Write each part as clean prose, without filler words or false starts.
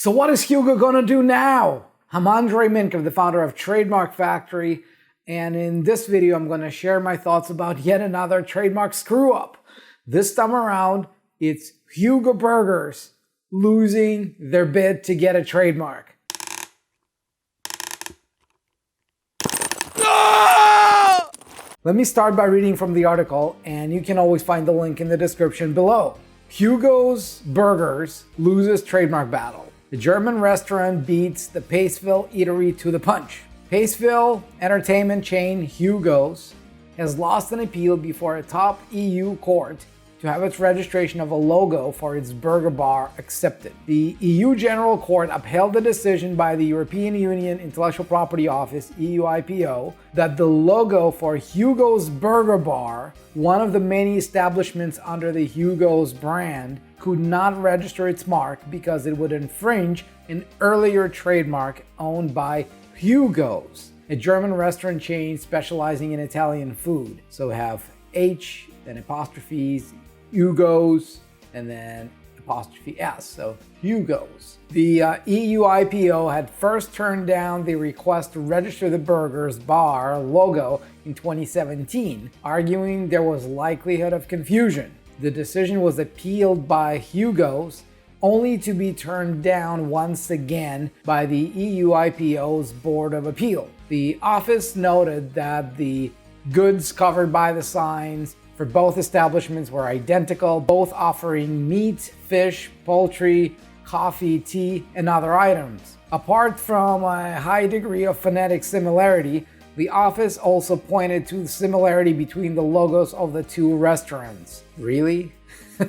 So what is Hugo gonna do now? I'm Andrei Mincov, the founder of Trademark Factory, and in this video I'm gonna share my thoughts about yet another trademark screw-up. This time around, it's Hugo Burgers losing their bid to get a trademark. Let me start by reading from the article, and you can always find the link in the description below. Hugo's Burgers loses trademark battle. The German restaurant beats the Paceville eatery to the punch. Paceville entertainment chain Hugo's has lost an appeal before a top EU court to have its registration of a logo for its burger bar accepted. The EU General Court upheld the decision by the European Union Intellectual Property Office, EU-IPO, that the logo for Hugo's Burger Bar, one of the many establishments under the Hugo's brand, could not register its mark because it would infringe an earlier trademark owned by Hugo's, a German restaurant chain specializing in Italian food. So we have H, then apostrophes, Hugo's, and then apostrophe S, so Hugo's. The EU IPO had first turned down the request to register the Burgers Bar logo in 2017, arguing there was likelihood of confusion. The decision was appealed by Hugo's, only to be turned down once again by the EU IPO's Board of Appeal. The office noted that the goods covered by the signs for both establishments were identical, both offering meat, fish, poultry, coffee, tea, and other items. Apart from a high degree of phonetic similarity, the office also pointed to the similarity between the logos of the two restaurants. Really?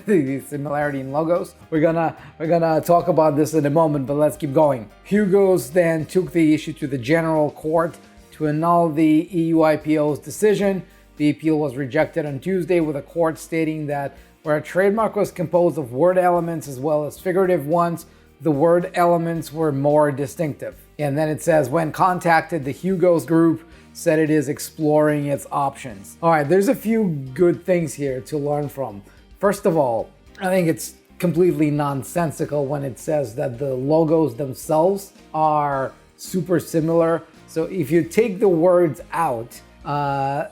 The similarity in logos? We're gonna talk about this in a moment, but let's keep going. Hugo's then took the issue to the General Court to annul the EU IPO's decision. The appeal was rejected on Tuesday, with a court stating that where a trademark was composed of word elements as well as figurative ones, the word elements were more distinctive. And then it says, when contacted, the Hugo's Group said it is exploring its options. All right, there's a few good things here to learn from. First of all, I think it's completely nonsensical when it says that the logos themselves are super similar. So if you take the words out,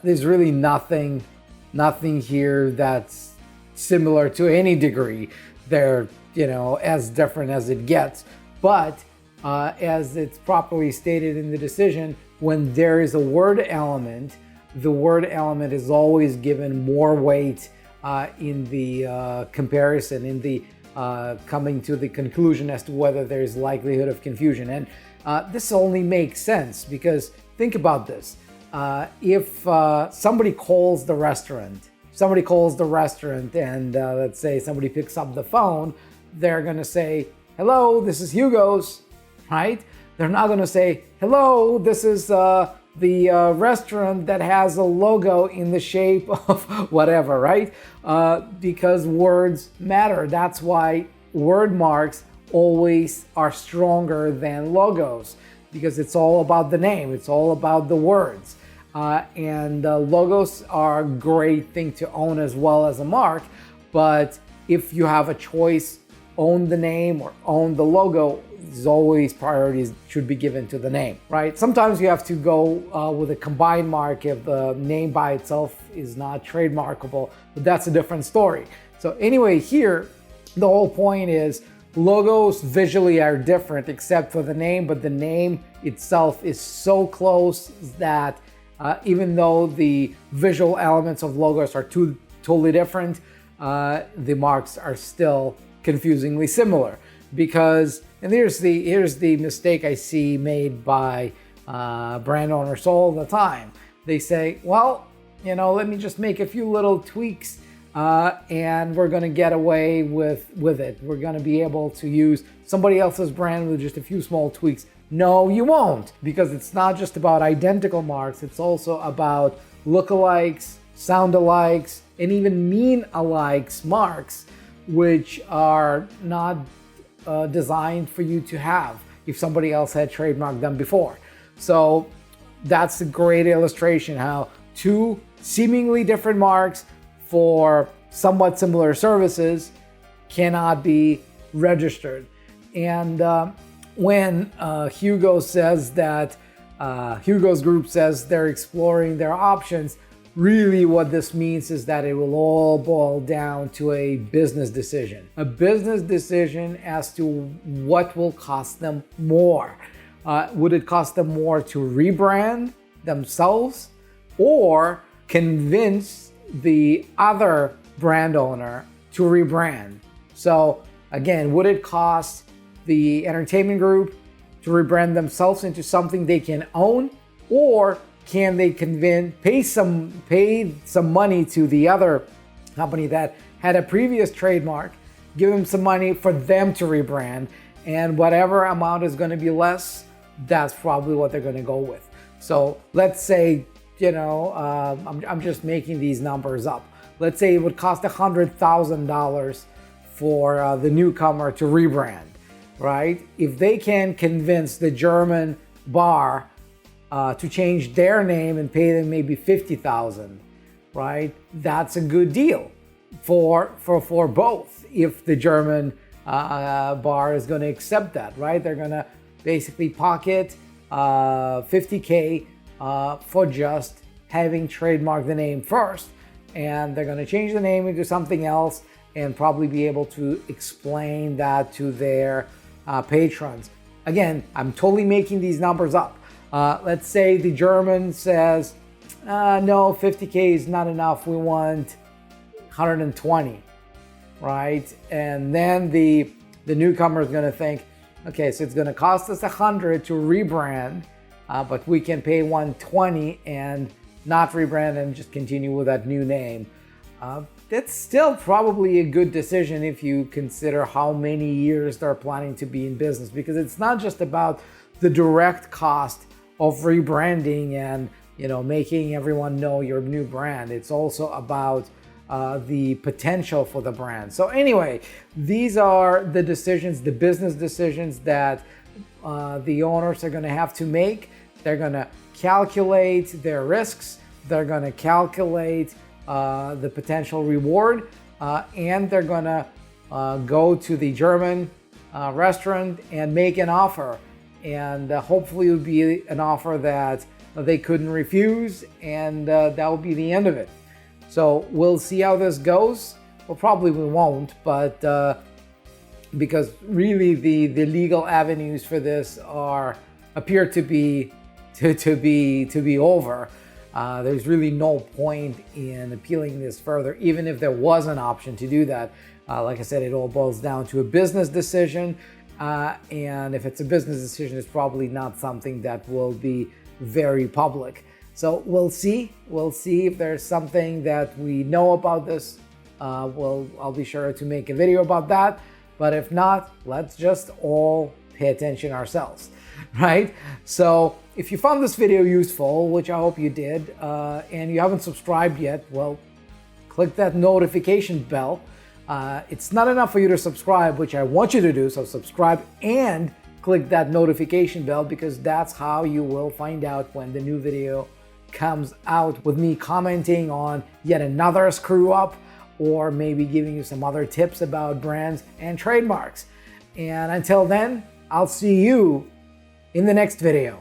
there's really nothing here that's similar to any degree. They're, as different as it gets. But as it's properly stated in the decision, when there is a word element, the word element is always given more weight in the comparison, in the coming to the conclusion as to whether there's likelihood of confusion. And this only makes sense because think about this. If somebody calls the restaurant and let's say somebody picks up the phone, they're going to say, hello, this is Hugo's, right? They're not going to say, hello, this is the restaurant that has a logo in the shape of whatever, right? Because words matter. That's why word marks always are stronger than logos, because it's all about the name, it's all about the words. And logos are a great thing to own as well as a mark, but if you have a choice, own the name or own the logo, there's always priorities should be given to the name, right? Sometimes you have to go with a combined mark if the name by itself is not trademarkable, but that's a different story. So anyway, here, the whole point is logos visually are different except for the name, but the name itself is so close that even though the visual elements of logos are totally different, the marks are still confusingly similar. Because, and here's the mistake I see made by brand owners all the time. They say, well, let me just make a few little tweaks and we're going to get away with it. We're going to be able to use somebody else's brand with just a few small tweaks. No, you won't, because it's not just about identical marks. It's also about lookalikes, sound-alikes, and even mean-alikes marks, which are not designed for you to have if somebody else had trademarked them before. So that's a great illustration how two seemingly different marks for somewhat similar services cannot be registered. And when Hugo says that, Hugo's group says they're exploring their options, really what this means is that it will all boil down to a business decision. A business decision as to what will cost them more. Would it cost them more to rebrand themselves or convince the other brand owner to rebrand? So again, would it cost the entertainment group to rebrand themselves into something they can own, or can they pay some money to the other company that had a previous trademark, give them some money for them to rebrand, and whatever amount is going to be less, that's probably what they're going to go with. So let's say, I'm just making these numbers up. Let's say it would cost $100,000 for the newcomer to rebrand, right? If they can convince the German bar to change their name and pay them maybe $50,000, right? That's a good deal for both. If the German bar is going to accept that, right? They're going to basically pocket $50K for just having trademarked the name first, and they're going to change the name into something else and probably be able to explain that to their patrons. Again, I'm totally making these numbers up. Let's say the German says, no, 50K is not enough, we want 120, right? And then the newcomer is going to think, okay, so it's going to cost us 100 to rebrand, but we can pay 120 and not rebrand and just continue with that new name. That's still probably a good decision if you consider how many years they're planning to be in business, because it's not just about the direct cost of rebranding and making everyone know your new brand. It's also about the potential for the brand. So anyway, these are the decisions, the business decisions that the owners are going to have to make. They're going to calculate their risks. They're going to calculate the potential reward, and they're going to go to the German restaurant and make an offer. And hopefully it would be an offer that they couldn't refuse, and that will be the end of it. So we'll see how this goes. Well, probably we won't, but because really the legal avenues for this appear to be over. There's really no point in appealing this further, even if there was an option to do that. Like I said, it all boils down to a business decision. And if it's a business decision, it's probably not something that will be very public. So we'll see. We'll see if there's something that we know about this. I'll be sure to make a video about that. But if not, let's just all pay attention ourselves, right? So if you found this video useful, which I hope you did, and you haven't subscribed yet, well, click that notification bell. It's not enough for you to subscribe, which I want you to do, so subscribe and click that notification bell, because that's how you will find out when the new video comes out, with me commenting on yet another screw up, or maybe giving you some other tips about brands and trademarks. And until then, I'll see you in the next video.